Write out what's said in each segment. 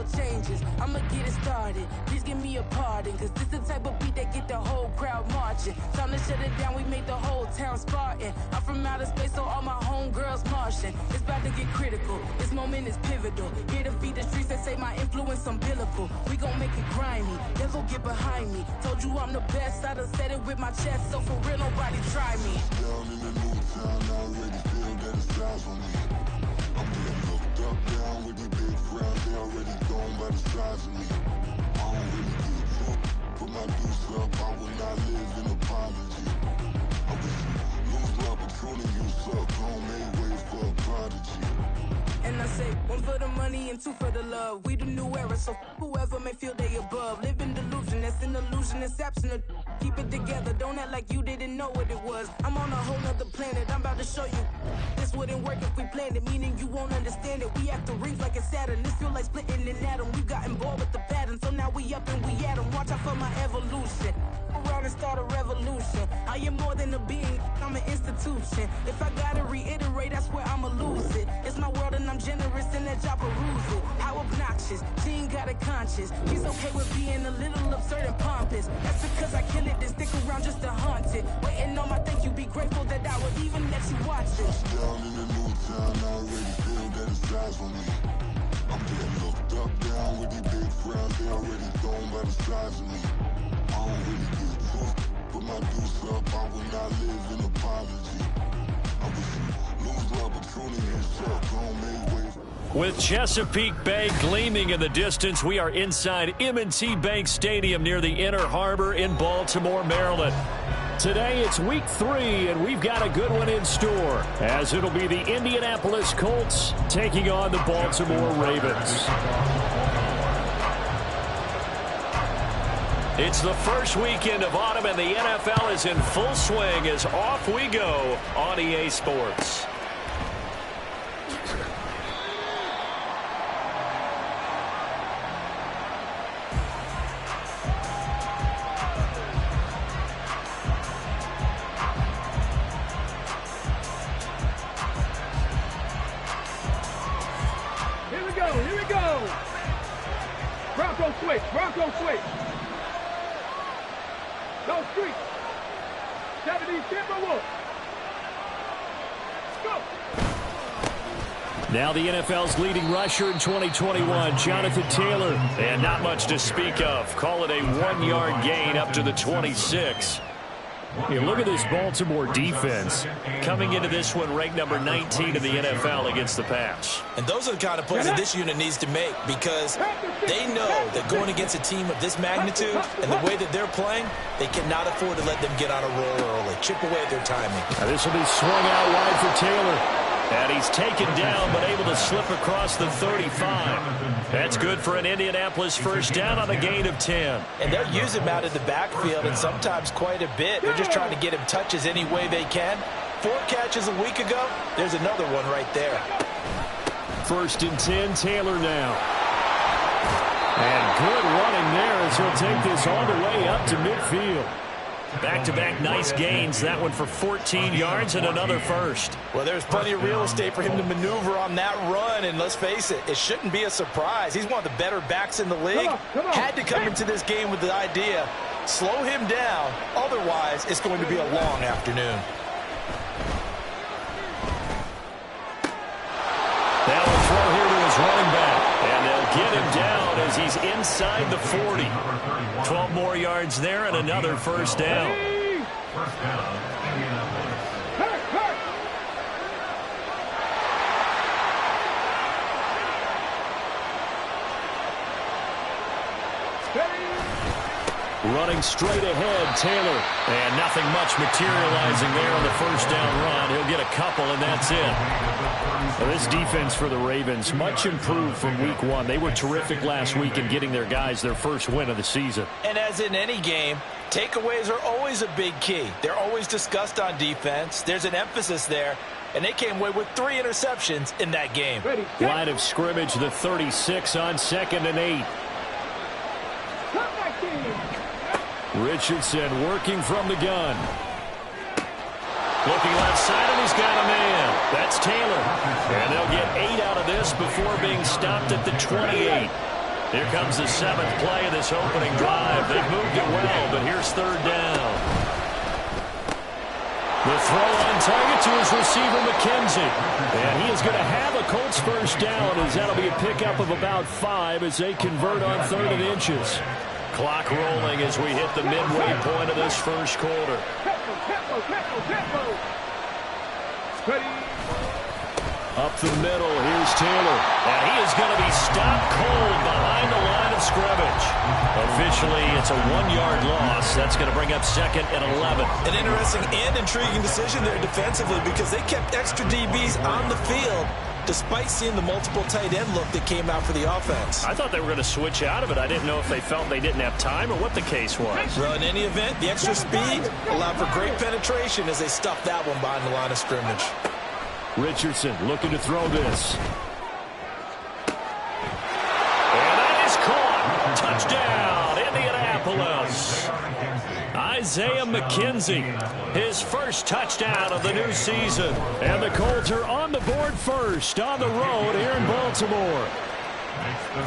world changes. I'ma get it started. Please give me a pardon, cause this the type of beat that get the whole crowd marching. Time to shut it down, we made the whole town Spartan. I'm from outer space, so all my homegirls Martian. It's about to get critical, this moment is pivotal. Here to feed the streets that say my influence umbilical. We gon' make it grimy, devil get behind me. Told you I'm the best, I done said it with my chest, so for real nobody try me. Down in the new town, I already feel that it's eyes on me. I'm getting looked up, down with the big crowd, they already gone by the size of me. I don't really give a fuck, put my deuce up, I will not live in apology. I wish you lose my Patron and you suck, home made way for a prodigy. And I say, one for the money and two for the love. We the new era, so whoever may feel they above. Live in delusion, that's an illusion, it's absent. Keep it together, don't act like you didn't know what it was. I'm on a whole nother planet, I'm about to show you. This wouldn't work if we planned it, meaning you won't understand it. We have to rings like it's Saturn, this feel like splitting an atom. We gotten bored with the pattern, so now we up and we at 'em. Watch out for my evolution. Around and start a revolution. I am more than a being, I'm an institution. If I gotta reiterate, that's where I'ma lose it. It's my world and I'm generous and that y'all peruse it. How obnoxious, she ain't got a conscience. She's okay with being a little absurd and pompous. That's because I kill it, then stick around just to haunt it. Waiting on my thank you, be grateful that I would even let you watch it. Down in the new town, I already feel that it's eyes on me. I'm getting looked up, down with the big crowd, they already gone by the size of me. I don't really give a fuck, put my deuce up, I will not live in apology. I wish you lose my Patron and you suck, home made way. With Chesapeake Bay gleaming in the distance, we are inside M&T Bank Stadium near the Inner Harbor in Baltimore, Maryland. Today it's week 3, and we've got a good one in store, as it'll be the Indianapolis Colts taking on the Baltimore Ravens. It's the first weekend of autumn, and the NFL is in full swing as off we go on EA Sports. Here we go. Bronco switch. No street. 70 Timberwolves. Go. Now the NFL's leading rusher in 2021, Jonathan Taylor. And not much to speak of. Call it a 1-yard gain up to the 26. Hey, look at this Baltimore defense coming into this one ranked number 19 in the NFL against the pass. And those are the kind of plays that this unit needs to make, because they know that going against a team of this magnitude and the way that they're playing, they cannot afford to let them get on a roll early. Chip away at their timing. Now this will be swung out wide for Taylor. And he's taken down, but able to slip across the 35. That's good for an Indianapolis first down on a gain of 10. And they'll use him out of the backfield, and sometimes quite a bit. They're just trying to get him touches any way they can. 4 catches a week ago. There's another one right there. First and 10, Taylor now. And good running there as he'll take this all the way up to midfield. Back-to-back nice gains. That one for 14 yards and another first. Well, there's plenty of real estate for him to maneuver on that run, and let's face it, it shouldn't be a surprise. He's one of the better backs in the league. Come on. Had to come into this game with the idea, slow him down, otherwise it's going to be a long afternoon. Now a throw here to his running back, and they'll get him down as he's inside the 40. 12 more yards there and another first down. Running straight ahead, Taylor. And nothing much materializing there on the first down run. He'll get a couple, and that's it. Well, this defense for the Ravens, much improved from week 1. They were terrific last week in getting their guys their first win of the season. And as in any game, takeaways are always a big key. They're always discussed on defense. There's an emphasis there, and they came away with 3 interceptions in that game. Line of scrimmage, the 36 on 2nd and 8. Richardson working from the gun. Looking left side, and he's got a man. That's Taylor. And they'll get 8 out of this before being stopped at the 28. Here comes the 7th play of this opening drive. They've moved it well, but here's 3rd down. The throw on target to his receiver, McKenzie. And he is going to have a Colts first down, as that'll be a pickup of about 5 as they convert on 3rd and inches. Clock rolling as we hit the midway point of this first quarter. Up the middle, here's Taylor. And he is going to be stopped cold behind the line of scrimmage. Officially, it's a 1-yard loss. That's going to bring up 2nd and 11. An interesting and intriguing decision there defensively, because they kept extra DBs on the field despite seeing the multiple tight end look that came out for the offense. I thought they were going to switch out of it. I didn't know if they felt they didn't have time or what the case was. Well, in any event, the extra speed allowed for great penetration as they stuffed that one behind the line of scrimmage. Richardson looking to throw this. And that is caught. Touchdown, Indianapolis. Isaiah McKenzie, his first touchdown of the new season. And the Colts are on the board first on the road here in Baltimore.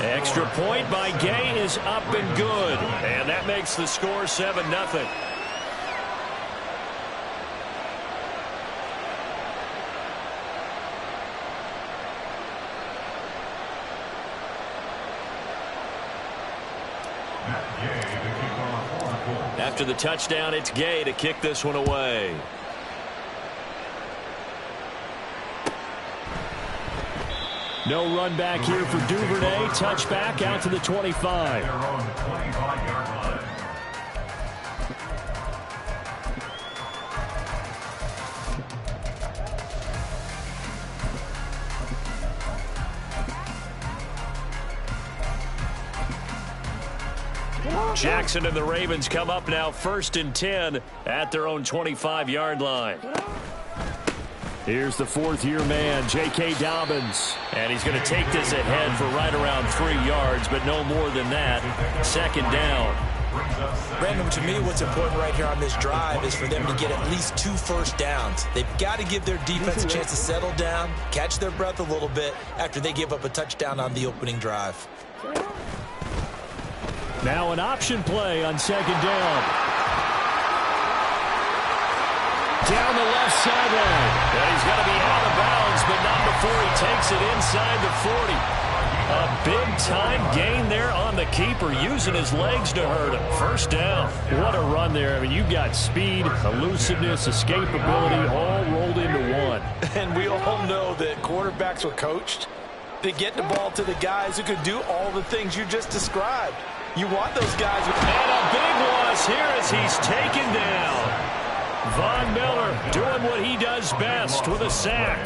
Extra point by Gay is up and good. And that makes the score 7-0. After the touchdown, it's Gay to kick this one away. No run back here for Duvernay. Touchback out to the 25. Jackson and the Ravens come up now 1st and 10 at their own 25-yard line. Here's the 4th-year man, J.K. Dobbins. And he's going to take this ahead for right around 3 yards, but no more than that. 2nd down. Brandon, to me, what's important right here on this drive is for them to get at least 2 first downs. They've got to give their defense a chance to settle down, catch their breath a little bit after they give up a touchdown on the opening drive. Now an option play on 2nd down. Down the left sideline. And he's going to be out of bounds, but not before he takes it inside the 40. A big-time gain there on the keeper, using his legs to hurt him. First down. What a run there. I mean, you've got speed, elusiveness, escapability, all rolled into one. And we all know that quarterbacks are coached to get the ball to the guys who can do all the things you just described. You want those guys. And a big loss here as he's taken down. Von Miller doing what he does best with a sack.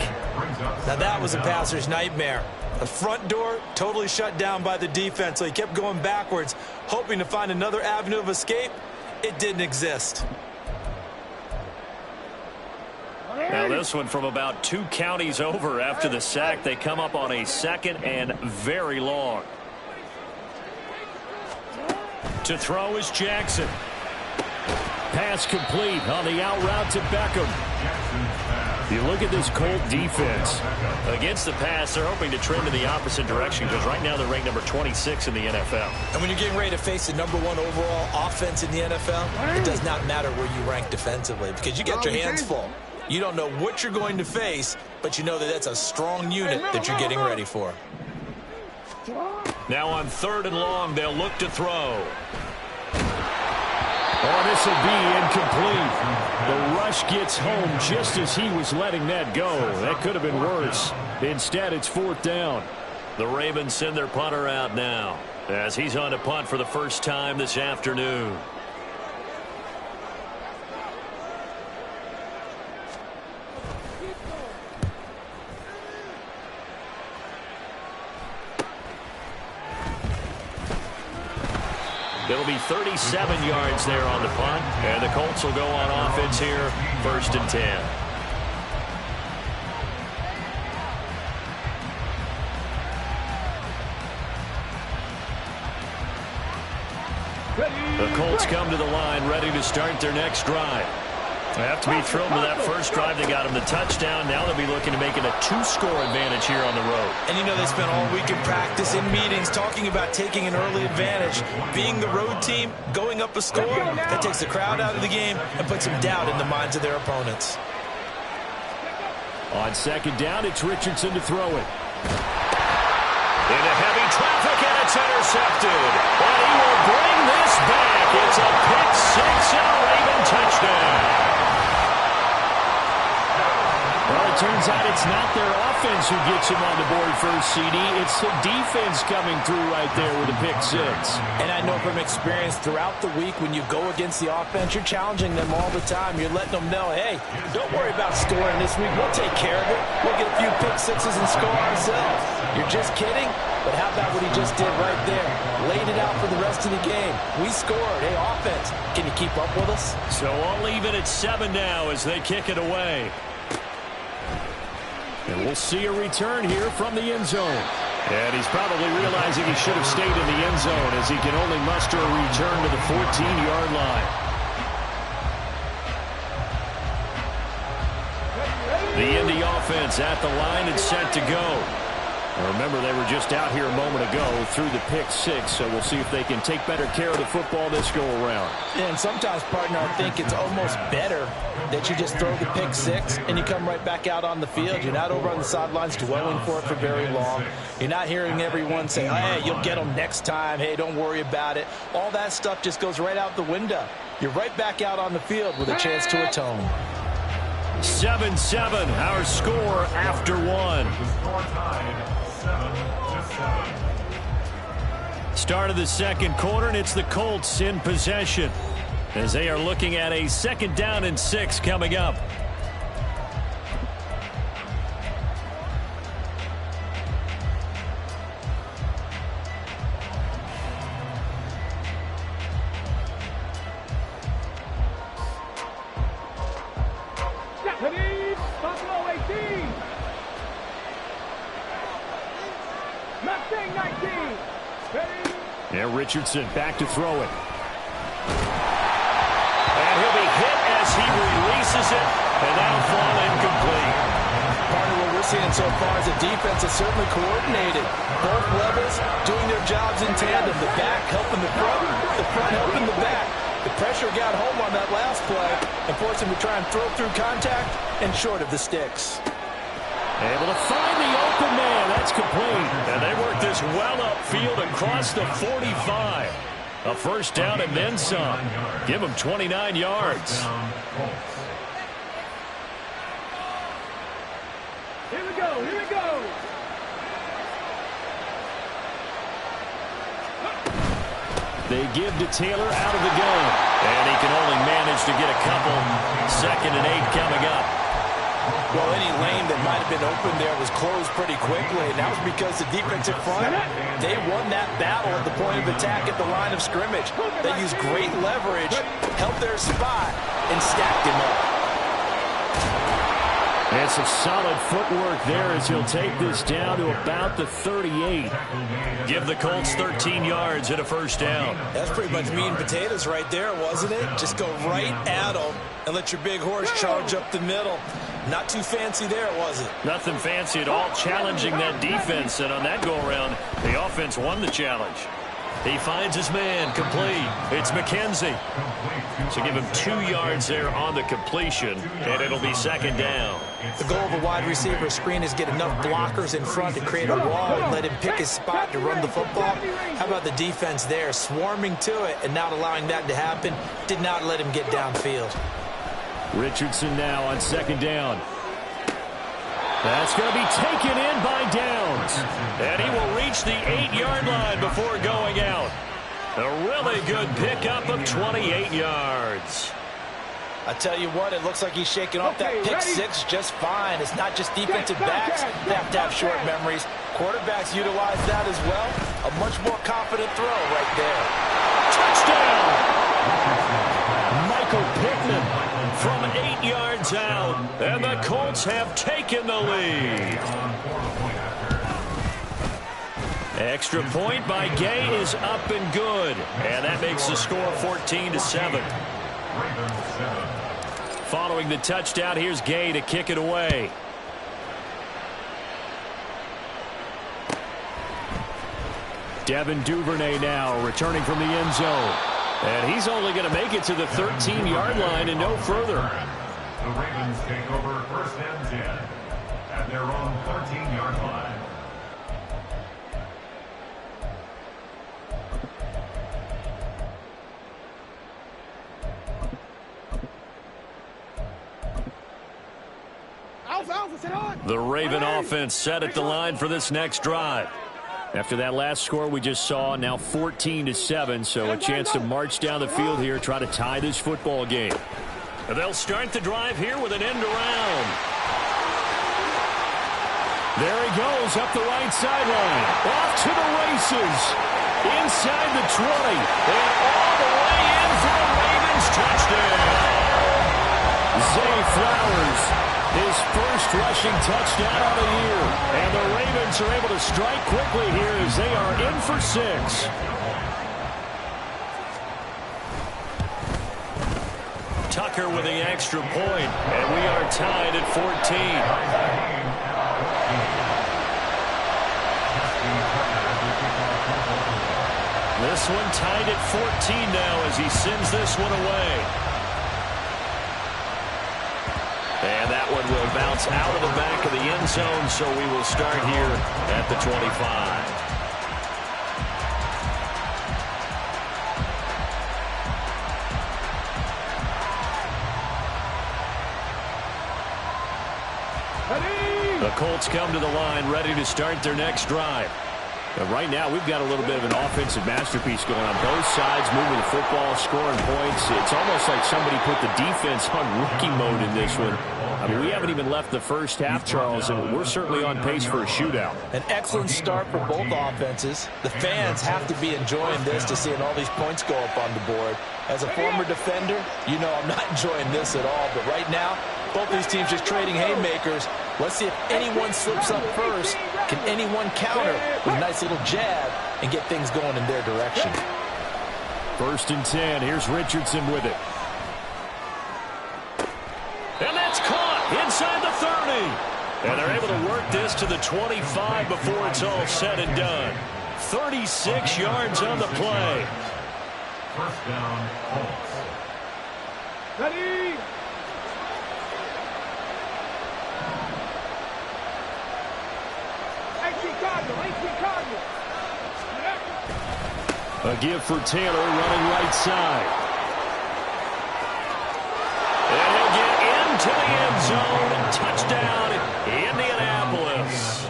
Now that was a passer's nightmare. The front door totally shut down by the defense, so he kept going backwards, hoping to find another avenue of escape. It didn't exist. Now this one from about 2 counties over after the sack. They come up on a 2nd and very long. To throw is Jackson. Pass complete on the out route to Beckham. You look at this Colt defense. Against the pass, they're hoping to trend in the opposite direction because right now they're ranked number 26 in the NFL. And when you're getting ready to face the number 1 overall offense in the NFL, it does not matter where you rank defensively because you got your hands full. You don't know what you're going to face, but you know that that's a strong unit that you're getting ready for. Now on 3rd and long, they'll look to throw. Oh, this will be incomplete. The rush gets home just as he was letting that go. That could have been worse. Instead, it's 4th down. The Ravens send their punter out now as he's on to punt for the first time this afternoon. It'll be 37 yards there on the punt, and the Colts will go on offense here, 1st and 10. The Colts come to the line ready to start their next drive. They have to be thrilled with that first drive. They got him the touchdown. Now they'll be looking to make it a 2-score advantage here on the road. And you know they spent all week in practice, in meetings, talking about taking an early advantage. Being the road team, going up a score, that takes the crowd out of the game and puts some doubt in the minds of their opponents. On second down, it's Richardson to throw it. Into heavy traffic, and it's intercepted. And he will bring this back. It's a pick-6 and a Raven touchdown. Well, it turns out it's not their offense who gets him on the board first, CD. It's the defense coming through right there with a pick-6. And I know from experience throughout the week when you go against the offense, you're challenging them all the time. You're letting them know, hey, don't worry about scoring this week. We'll take care of it. We'll get a few pick-6s and score ourselves. You're just kidding? But how about what he just did right there? Laid it out for the rest of the game. We scored. Hey, offense, can you keep up with us? So I'll leave it at 7 now as they kick it away. And we'll see a return here from the end zone. And he's probably realizing he should have stayed in the end zone as he can only muster a return to the 14-yard line. The Indy offense at the line and set to go. And remember, they were just out here a moment ago through the pick-6, so we'll see if they can take better care of the football this go-around. And sometimes, partner, I think it's almost better that you just throw the pick-6 and you come right back out on the field. You're not over on the sidelines dwelling for it for very long. You're not hearing everyone say, hey, you'll get them next time. Hey, don't worry about it. All that stuff just goes right out the window. You're right back out on the field with a chance to atone. 7-7, our score after 1. Start of the second quarter, and it's the Colts in possession as they are looking at a 2nd down and 6 coming up. Buffalo 18. Mustang 19. Ready? Yeah, Richardson back to throw it. And he'll be hit as he releases it, and that'll fall incomplete. Part of what we're seeing so far is the defense is certainly coordinated. Both levels doing their jobs in tandem. The back helping the front helping the back. The pressure got home on that last play and forced him to try and throw through contact and short of the sticks. Able to find the open man. That's complete. And they work this well upfield across the 45. A first down and then some. Give them 29 yards. Here we go. Here we go. They give to Taylor out of the gun. And he can only manage to get a couple. 2nd and 8 coming up. Well, any lane that might have been open there was closed pretty quickly, and that was because the defensive front, they won that battle at the point of attack at the line of scrimmage. They used great leverage, held their spot, and stacked him up. And some solid footwork there as he'll take this down to about the 38. Give the Colts 13 yards and a first down. That's pretty much meat and potatoes right there, wasn't it? Just go right at them and let your big horse charge up the middle. Not too fancy there, was it? Nothing fancy at all, challenging that defense. And on that go-around, the offense won the challenge. He finds his man, complete. It's McKenzie. So give him 2 yards there on the completion, and it'll be 2nd down. The goal of a wide receiver screen is get enough blockers in front to create a wall and let him pick his spot to run the football. How about the defense there, swarming to it and not allowing that to happen? Did not let him get downfield. Richardson now on 2nd down. That's going to be taken in by Downs. And he will reach the 8-yard line before going out. A really good pickup of 28 yards. I tell you what, it looks like he's shaking off that pick-6 just fine. It's not just defensive backs that have to have short memories. Quarterbacks utilize that as well. A much more confident throw right there. Touchdown! Michael Pittman from 8 yards out, and the Colts have taken the lead. Extra point by Gay is up and good, and that makes the score 14-7. Following the touchdown, here's Gay to kick it away. Devin Duvernay now returning from the end zone. And he's only going to make it to the 13-yard line and no further. The Ravens take over 1st and 10 at their own 13-yard line. The Raven offense set at the line for this next drive. After that last score we just saw, now 14-7, so a chance to march down the field here, try to tie this football game. And they'll start the drive here with an end around. There he goes up the right sideline. Off to the races. Inside the 20. And all the way in for the Ravens touchdown. Zay Flowers, his first rushing touchdown of the year. And the Ravens are able to strike quickly here as they are in for 6. Tucker with the extra point, and we are tied at 14. This one tied at 14 now as he sends this one away. And that one will bounce out of the back of the end zone, so we will start here at the 25. The Colts come to the line ready to start their next drive. But right now, we've got a little bit of an offensive masterpiece going on. Both sides moving the football, scoring points. It's almost like somebody put the defense on rookie mode in this one. I mean, we haven't even left the first half, Charles, and we're certainly on pace for a shootout. An excellent start for both offenses. The fans have to be enjoying this to seeing all these points go up on the board. As a former defender, you know I'm not enjoying this at all. But right now, both these teams just trading haymakers. Let's see if anyone slips up first. Can anyone counter with a nice little jab and get things going in their direction? 1st and 10. Here's Richardson with it. And that's caught inside the 30. And they're able to work this to the 25 before it's all said and done. 36 yards on the play. 1st down, Colts. Ready? A give for Taylor running right side. And he'll get into the end zone. Touchdown, Indianapolis.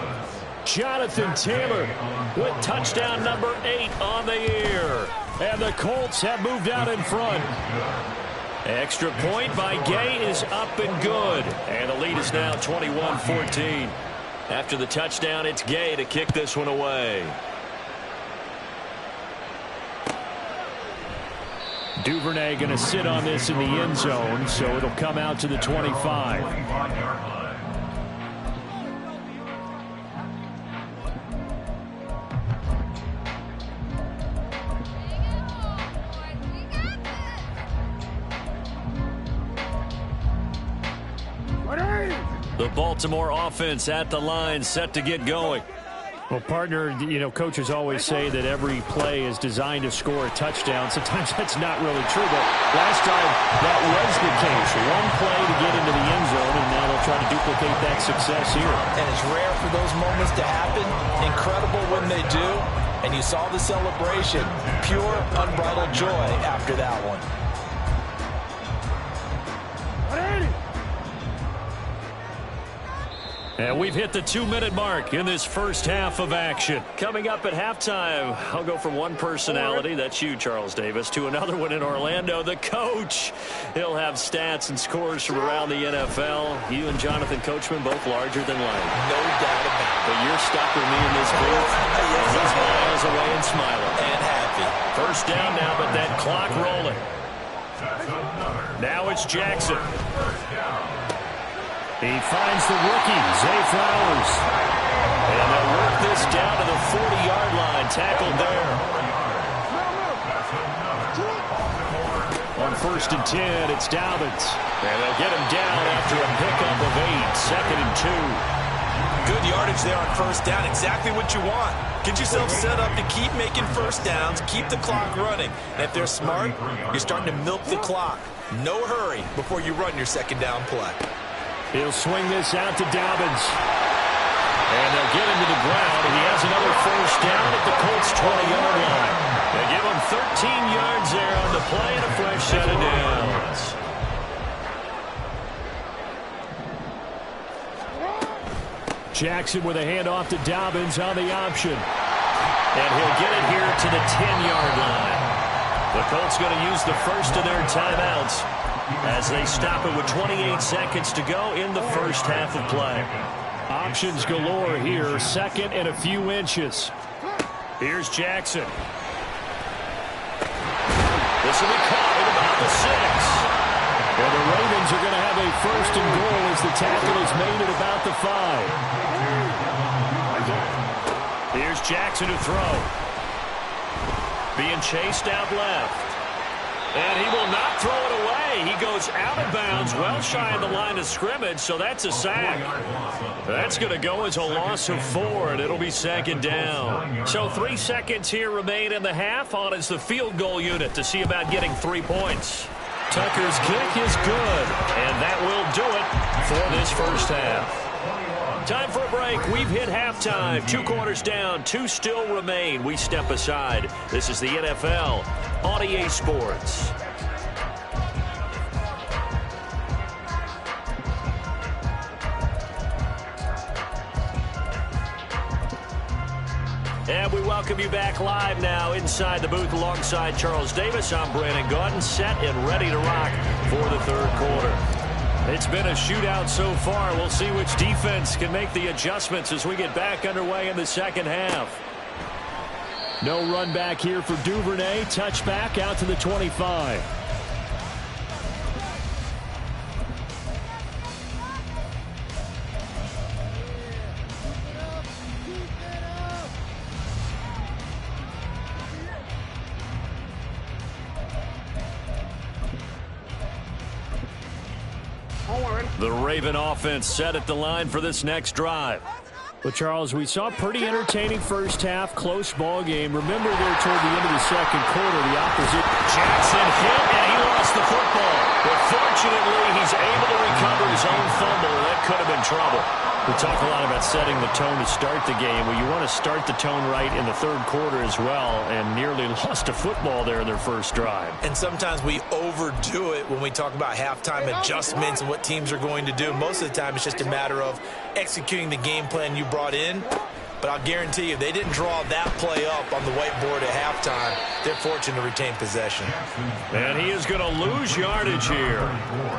Jonathan Taylor with touchdown number 8 on the year. And the Colts have moved out in front. Extra point by Gay is up and good. And the lead is now 21-14. After the touchdown, it's Gay to kick this one away. Duvernay going to sit on this in the end zone, so it'll come out to the 25. The Baltimore offense at the line, set to get going. Well, partner, you know, coaches always say that every play is designed to score a touchdown. Sometimes that's not really true, but last time that was the case. One play to get into the end zone, and now they'll try to duplicate that success here. And it's rare for those moments to happen. Incredible when they do. And you saw the celebration. Pure, unbridled joy after that one. And we've hit the 2-minute mark in this first half of action. Coming up at halftime, I'll go from one personality, that's you, Charles Davis, to another one in Orlando, the coach. He'll have stats and scores from around the NFL. You and Jonathan Coachman both larger than life. No doubt about it. But you're stuck with me in this booth. He's miles away and smiling. And happy. First down now, but that clock rolling. Now it's Jackson. He finds the rookie, Zay Flowers. And they'll work this down to the 40-yard line, tackled there. On 1st and 10. It's Dobbins. And they'll get him down after a pickup of 8. 2nd and 2. Good yardage there on 1st down. Exactly what you want. Get yourself set up to keep making 1st downs, keep the clock running. And if they're smart, you're starting to milk the clock. No hurry before you run your 2nd down play. He'll swing this out to Dobbins. And they'll get him to the ground, and he has another 1st down at the Colts' 20-yard line. They give him 13 yards there on the play and a fresh set of downs. Jackson with a handoff to Dobbins on the option. And he'll get it here to the 10-yard line. The Colts going to use the first of their timeouts as they stop it with 28 seconds to go in the first half of play. Options galore here, 2nd and a few inches. Here's Jackson. This will be caught at about the 6. And the Ravens are going to have a 1st and goal as the tackle is made at about the 5. Here's Jackson to throw. Being chased out left. And he will not throw it away. He goes out of bounds, well shy of the line of scrimmage, so that's a sack. That's going to go as a loss of 4, and it'll be 2nd down. So 3 seconds here remain in the half on as the field goal unit to see about getting 3 points. Tucker's kick is good, and that will do it for this first half. Time for a break. We've hit halftime. 2 quarters down. 2 still remain. We step aside. This is the NFL on EA Sports. And we welcome you back live now inside the booth alongside Charles Davis. I'm Brandon Gaudin, set and ready to rock for the 3rd quarter. It's been a shootout so far. We'll see which defense can make the adjustments as we get back underway in the 2nd half. No run back here for Duvernay. Touchback out to the 25. The Raven offense set at the line for this next drive. But, Charles, we saw a pretty entertaining first half, close ball game. Remember there toward the end of the 2nd quarter, the opposite. Jackson hit, and he lost the football. But fortunately, he's able to recover his own fumble. That could have been trouble. We talk a lot about setting the tone to start the game. Well, you want to start the tone right in the 3rd quarter as well, and nearly lost a football there in their first drive. And sometimes we overdo it when we talk about halftime adjustments and what teams are going to do. Most of the time, it's just a matter of executing the game plan you brought in. But I'll guarantee you, they didn't draw that play up on the whiteboard at halftime. They're fortunate to retain possession. And he is going to lose yardage here.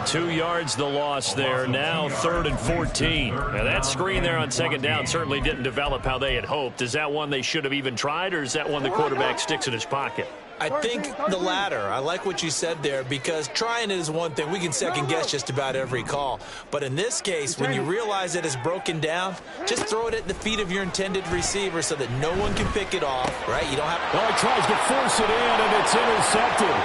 2 yards the loss there. Now 3rd and 14. Now that screen there on 2nd down certainly didn't develop how they had hoped. Is that one they should have even tried, or is that one the quarterback sticks in his pocket? I think the latter. I like what you said there, because trying it is one thing. We can second guess just about every call. But in this case, when you realize it is broken down, just throw it at the feet of your intended receiver so that no one can pick it off, right? You don't have to. Well, he tries to force it in, and it's intercepted.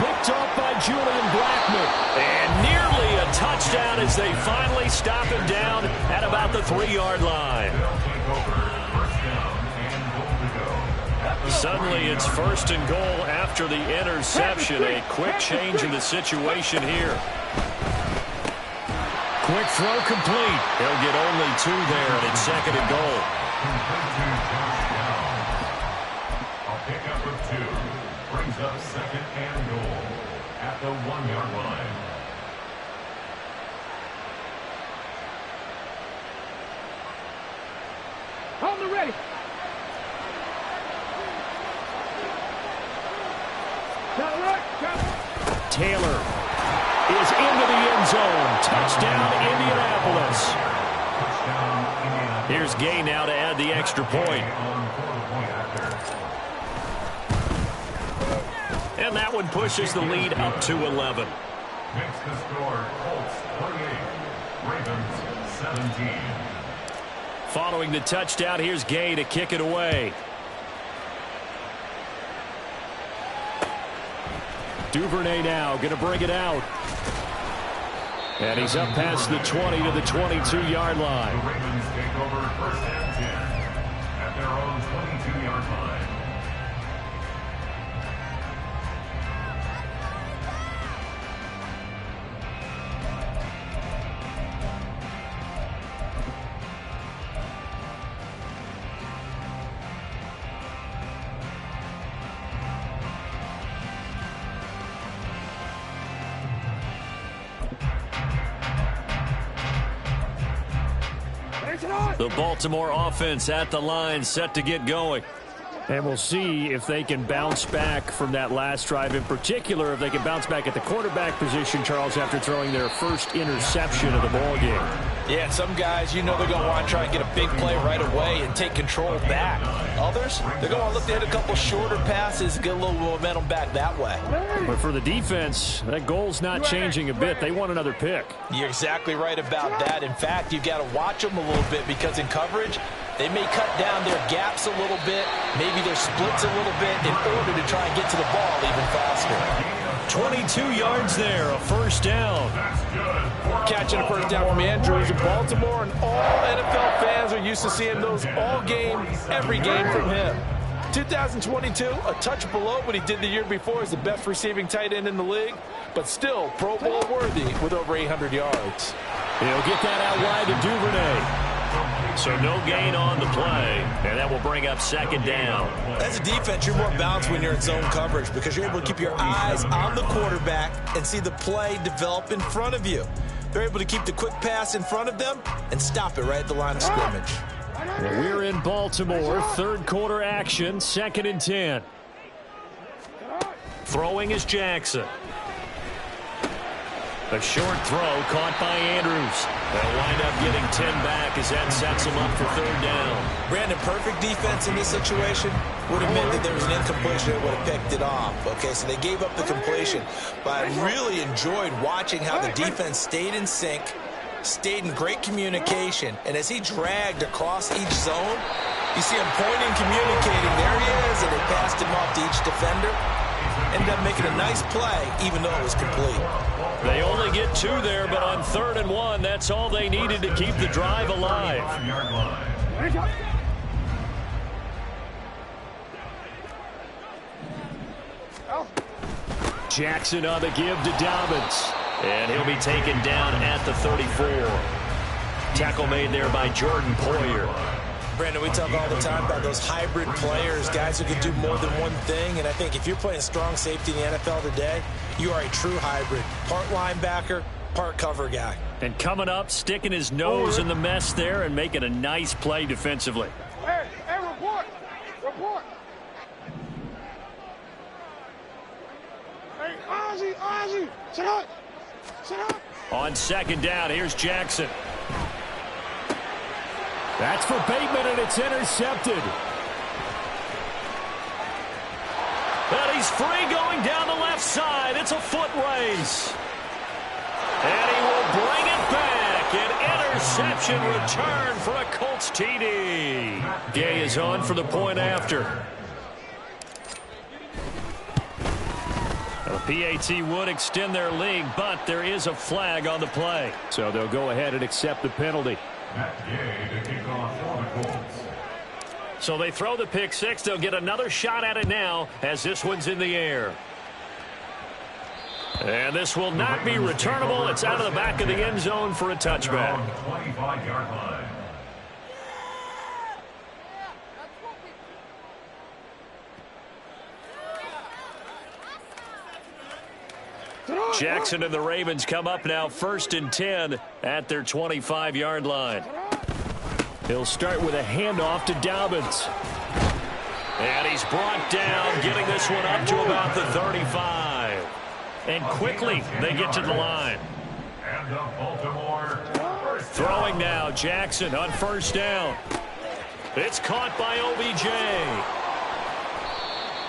Picked off by Julian Blackmon. And nearly a touchdown as they finally stop him down at about the 3-yard line. Suddenly it's 1st and goal after the interception. A quick change in the situation here. Quick throw complete. He'll get only 2 there, and it's 2nd and goal. A pickup of 2 brings up 2nd and goal at the 1-yard line. On the ready. Taylor is into the end zone. Touchdown, Indianapolis. Here's Gay now to add the extra point. And that one pushes the lead up to 11. Makes the score Colts 28, Ravens 17. Following the touchdown, here's Gay to kick it away. Duvernay now going to bring it out. And he's up past the 20 to the 22-yard line. The Ravens take over 1st and 10 at their own 22-yard line. The Baltimore offense at the line, set to get going. And we'll see if they can bounce back from that last drive. In particular, if they can bounce back at the quarterback position, Charles, after throwing their first interception of the ball game. Yeah, some guys, you know they're going to want to try and get a big play right away and take control back. Others, they're going to look to hit a couple shorter passes, get a little momentum back that way. But for the defense, that goal's not changing a bit. They want another pick. You're exactly right about that. In fact, you've got to watch them a little bit because in coverage, they may cut down their gaps a little bit, maybe their splits a little bit in order to try and get to the ball even faster. 22 yards there, a first down. Catching a first down from Andrews in Baltimore, and all NFL fans are used to seeing those all game, every game from him. 2022, a touch below what he did the year before as the best receiving tight end in the league, but still Pro Bowl worthy with over 800 yards. He'll get that out wide to Duvernay. So no gain on the play, and that will bring up second down. As a defense, you're more balanced when you're in zone coverage because you're able to keep your eyes on the quarterback and see the play develop in front of you. They're able to keep the quick pass in front of them and stop it right at the line of scrimmage. Well, we're in Baltimore, third quarter action, 2nd and 10. Throwing is Jackson. A short throw caught by Andrews. They'll wind up getting 10 back as that sets them up for third down. Brandon, perfect defense in this situation would have meant that there was an incompletion that would have picked it off. Okay, so they gave up the completion. But I really enjoyed watching how the defense stayed in sync, stayed in great communication, and as he dragged across each zone, you see him pointing, communicating. There he is, and they passed him off to each defender. Ended up making a nice play, even though it was complete. They only get 2 there, but on 3rd and 1, that's all they needed to keep the drive alive. Jackson on the give to Dobbins. And he'll be taken down at the 34. Tackle made there by Jordan Poyer. Brandon, we talk all the time about those hybrid players, guys who can do more than one thing. And I think if you're playing strong safety in the NFL today, you are a true hybrid. Part linebacker, part cover guy. And coming up, sticking his nose in the mess there and making a nice play defensively. Hey, report. Report. Hey, Ozzie, sit up. On 2nd down, here's Jackson. That's for Bateman, and it's intercepted. And he's free going down the left side. It's a foot race. And he will bring it back. An interception return for a Colts TD. Gay is on for the point after. The PAT would extend their lead, but there is a flag on the play. So they'll go ahead and accept the penalty. So they throw the pick six. They'll get another shot at it now as this one's in the air. And this will not be returnable. It's out of the back of the end zone for a touchback. 25-yard line. Jackson and the Ravens come up now 1st and 10 at their 25-yard line. He'll start with a handoff to Dobbins. And he's brought down, getting this one up to about the 35. And quickly they get to the line. And the Baltimore throwing now, Jackson on 1st down. It's caught by OBJ.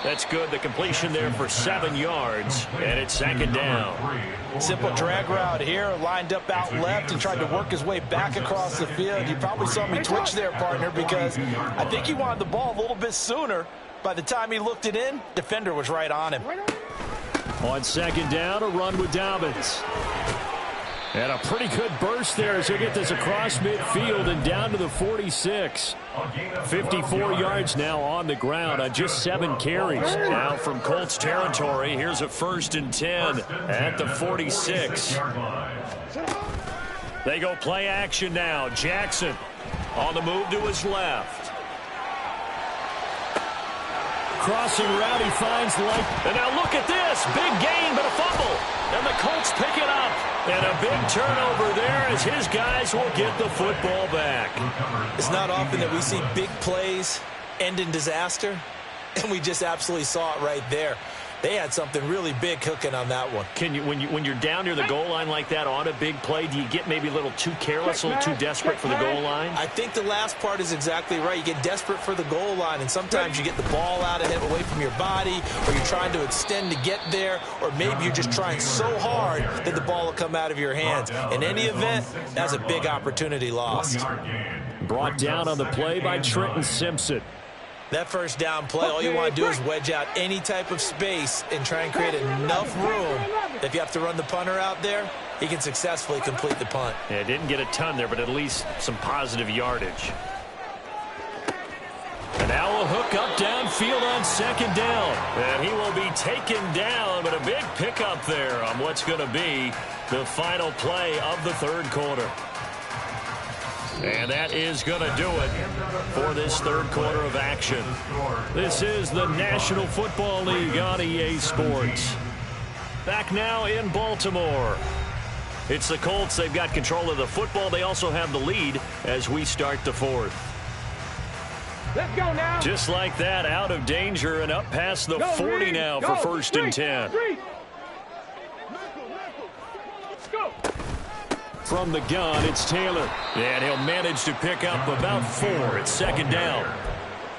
That's good. The completion there for 7 yards, and it's 2nd down. Simple drag route here, lined up out left and tried to work his way back across the field. You probably saw me twitch there, partner, because I think he wanted the ball a little bit sooner. By the time he looked it in, defender was right on him. On second down, a run with Dobbins. And a pretty good burst there as he'll get this across midfield and down to the 46. 54 yards now on the ground on just 7 carries. Now from Colts territory, here's a 1st and 10 at the 46. They go play action now. Jackson on the move to his left. Crossing route, he finds Light. And now look at this. Big gain, but a fumble. And the Colts pick it up. And a big turnover there as his guys will get the football back. It's not often that we see big plays end in disaster. And we just absolutely saw it right there. They had something really big cooking on that one. Can you, when you're down near the goal line like that on a big play, do you get maybe a little too careless, a little too desperate for the goal line? I think the last part is exactly right. You get desperate for the goal line, and sometimes you get the ball out of it away from your body, or you're trying to extend to get there, or maybe you're just trying so hard that the ball will come out of your hands. In any event, that's a big opportunity lost. Brought down on the play by Trenton Simpson. That first down play, all you want to do is wedge out any type of space and try and create enough room that if you have to run the punter out there, he can successfully complete the punt. Yeah, didn't get a ton there, but at least some positive yardage. And now a hook up downfield on second down. And he will be taken down, but a big pickup there on what's going to be the final play of the third quarter. And that is going to do it for this third quarter of action. This is the National Football League on EA Sports. Back now in Baltimore. It's the Colts. They've got control of the football. They also have the lead as we start the fourth. Let's go now. Just like that, out of danger and up past the 40 now for 1st and 10. From the gun, it's Taylor. And he'll manage to pick up about 4 at second down.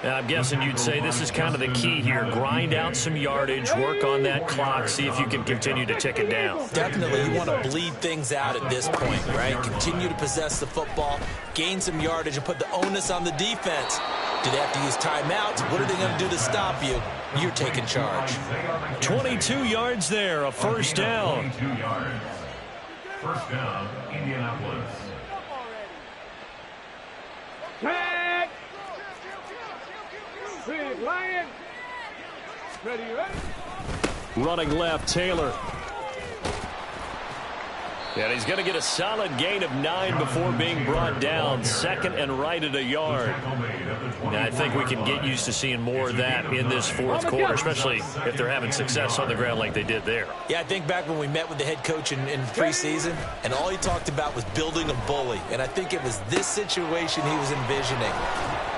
Now, I'm guessing you'd say this is kind of the key here. Grind out some yardage, work on that clock, see if you can continue to tick it down. Definitely, you want to bleed things out at this point, right? Continue to possess the football, gain some yardage, and put the onus on the defense. Do they have to use timeouts? What are they going to do to stop you? You're taking charge. 22 yards there, a first down. 22 yards. First down, Indianapolis. Tag. Big Lion. Ready. Running left, Taylor. And he's going to get a solid gain of 9 before being brought down. Second and right at a yard. And I think we can get used to seeing more of that in this fourth quarter, especially if they're having success on the ground like they did there. Yeah, I think back when we met with the head coach in preseason, and all he talked about was building a bully. And I think it was this situation he was envisioning.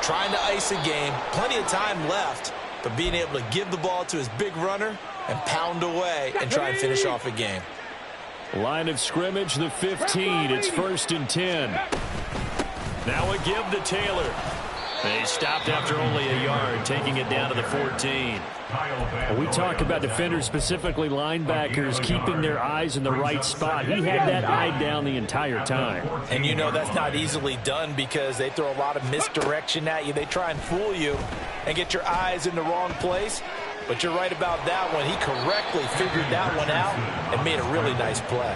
Trying to ice a game, plenty of time left, but being able to give the ball to his big runner and pound away and try and finish off a game. Line of scrimmage, the 15. It's 1st and 10. Now a give to Taylor. They stopped after only a yard, taking it down to the 14. We talk about defenders, specifically linebackers, keeping their eyes in the right spot. He had that eye down the entire time. And you know that's not easily done because they throw a lot of misdirection at you. They try and fool you and get your eyes in the wrong place. But you're right about that one. He correctly figured that one out and made a really nice play.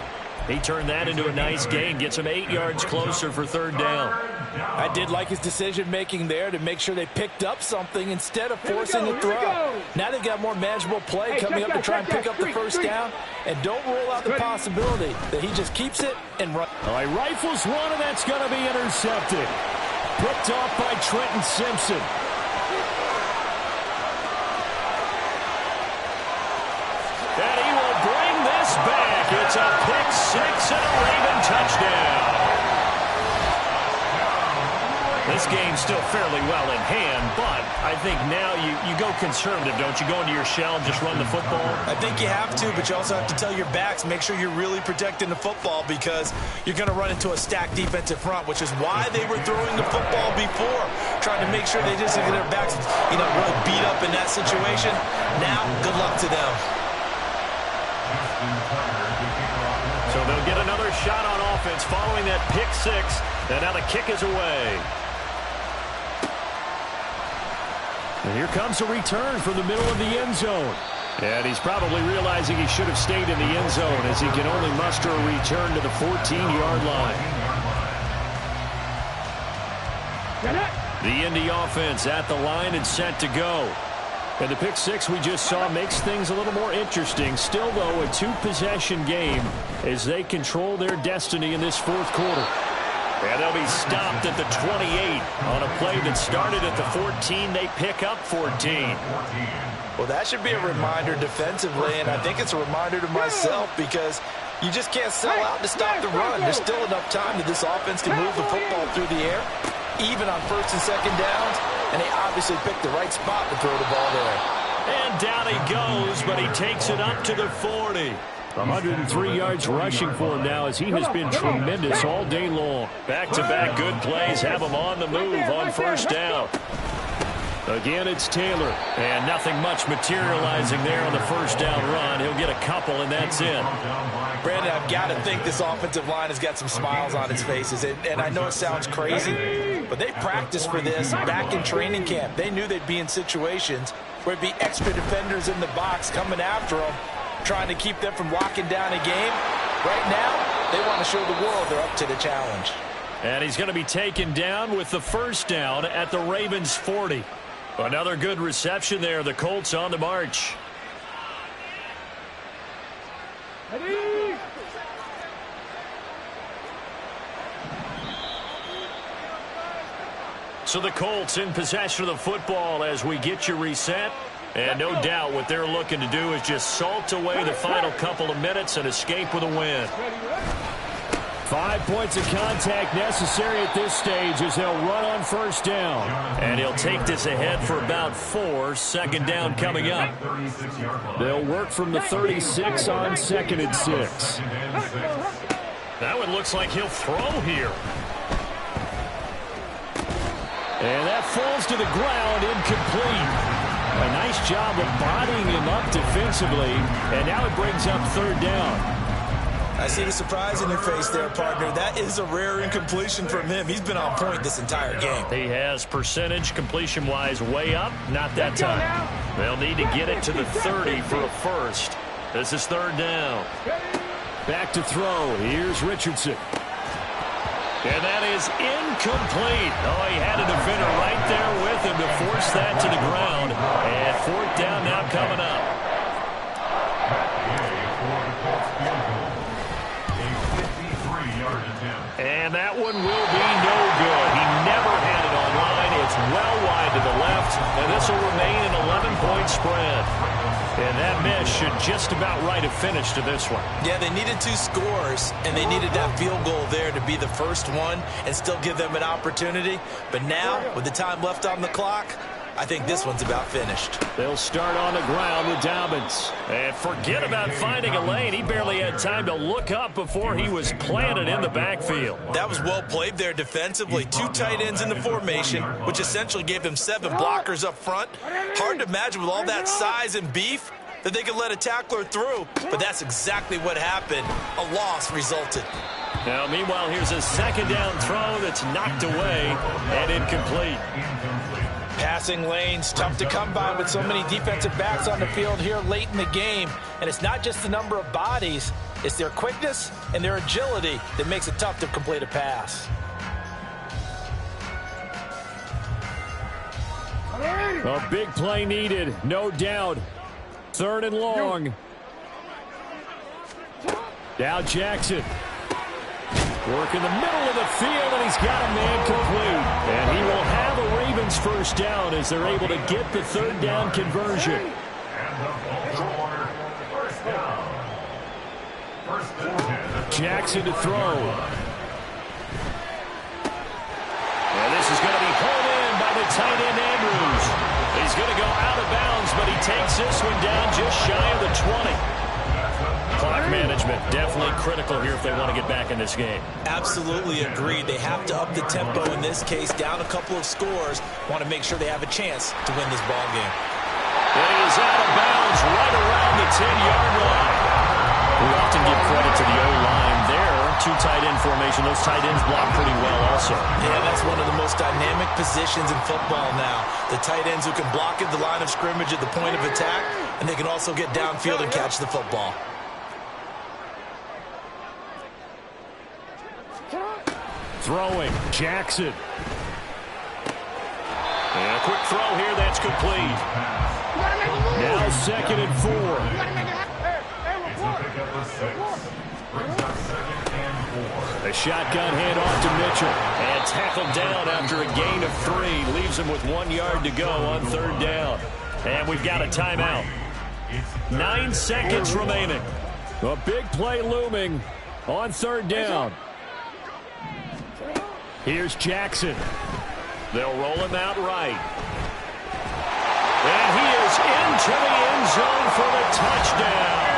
He turned that into a nice gain, gets him 8 yards closer for third down. I did like his decision-making there to make sure they picked up something instead of forcing the throw. Now they've got more manageable play coming up to try and pick up the first down. And don't rule out the possibility that he just keeps it and runs. All right, rifles one, and that's going to be intercepted. Picked off by Trenton Simpson. And he will bring this back. It's a pick-6 and a Raven touchdown. This game's still fairly well in hand, but I think now you go conservative, don't you? Go into your shell and just run the football? I think you have to, but you also have to tell your backs, make sure you're really protecting the football because you're going to run into a stacked defensive front, which is why they were throwing the football before, trying to make sure they just get their backs, really beat up in that situation. Now, good luck to them. So they'll get another shot on offense following that pick-6, and now the kick is away. And here comes a return from the middle of the end zone. And he's probably realizing he should have stayed in the end zone as he can only muster a return to the 14-yard line. The Indy offense at the line and set to go. And the pick six we just saw makes things a little more interesting. Still, though, a two-possession game as they control their destiny in this fourth quarter. And they'll be stopped at the 28 on a play that started at the 14. They pick up 14. Well, that should be a reminder defensively, and I think it's a reminder to myself because you just can't sell out to stop the run. There's still enough time that this offense can move the football through the air, even on first and second downs, and they obviously picked the right spot to throw the ball there. And down he goes, but he takes it up to the 40. 103 yards rushing for him now as he has been tremendous all day long. Back-to-back good plays have him on the move on first down. Again, it's Taylor, and nothing much materializing there on the first down run. He'll get a couple, and that's it. Brandon, I've got to think this offensive line has got some smiles on its faces, and I know it sounds crazy, but they practiced for this back in training camp. They knew they'd be in situations where it'd be extra defenders in the box coming after them, trying to keep them from locking down a game. Right now, they want to show the world they're up to the challenge. And he's going to be taken down with the first down at the Ravens' 40. Another good reception there. The Colts on the march. So the Colts in possession of the football as we get you reset. And no doubt what they're looking to do is just salt away the final couple of minutes and escape with a win. 5 points of contact necessary at this stage as they'll run on first down. And he'll take this ahead for about 4. Second down coming up. They'll work from the 36 on 2nd and 6. That one looks like he'll throw here. And that falls to the ground, incomplete. A nice job of bodying him up defensively, and now it brings up third down. I see the surprise in your face there, partner. That is a rare incompletion from him. He's been on point this entire game. He has percentage completion-wise way up. Not that time. They'll need to get it to the 30 for a first. This is third down. Back to throw. Here's Richardson. And that is incomplete. Oh, he had a defender right there with him to force that to the ground. And fourth down now coming up. And that one will be no good. He never had it online. It's well wide to the left, and this will remain an 11-point spread. And that miss should just about write a finish to this one. Yeah, they needed 2 scores, and they needed that field goal there to be the first one and still give them an opportunity. But now, with the time left on the clock, I think this one's about finished. They'll start on the ground with Dobbins. And forget about finding a lane. He barely had time to look up before he was planted in the backfield. That was well played there defensively. 2 tight ends in the formation, which essentially gave them 7 blockers up front. Hard to imagine with all that size and beef that they could let a tackler through, but that's exactly what happened. A loss resulted. Now, meanwhile, here's a second down throw that's knocked away and incomplete. Passing lanes, tough to come by with so many defensive backs on the field here late in the game. And it's not just the number of bodies, it's their quickness and their agility that makes it tough to complete a pass. A big play needed, no doubt. Third and long. Now Jackson. Work in the middle of the field, and he's got a man complete. And he will have a Ravens first down as they're able to get the third down conversion. And the ball first down. First and 10. Jackson to throw. And this is going to be pulled in by the tight end Andrews. He's going to go out of bounds, but he takes this one down just shy of the 20. Clock management definitely critical here if they want to get back in this game. Absolutely agreed. They have to up the tempo in this case, down a couple of scores. Want to make sure they have a chance to win this ball game. And he is out of bounds right around the 10-yard line. We often give credit to the O-line there. 2 tight end formation. Those tight ends block pretty well also. Yeah, that's one of the most dynamic positions in football now. The tight ends who can block at the line of scrimmage at the point of attack, and they can also get downfield and catch the football. Throwing, Jackson. And a quick throw here, that's complete. Now 2nd and 4. It's a pickup of 6. Brings up 2nd and 4. A shotgun handoff to Mitchell. And tackled down after a gain of 3. Leaves him with 1 yard to go on 3rd down. And we've got a timeout. 9 seconds remaining. A big play looming on 3rd down. Here's Jackson. They'll roll him out right. And he is into the end zone for the touchdown.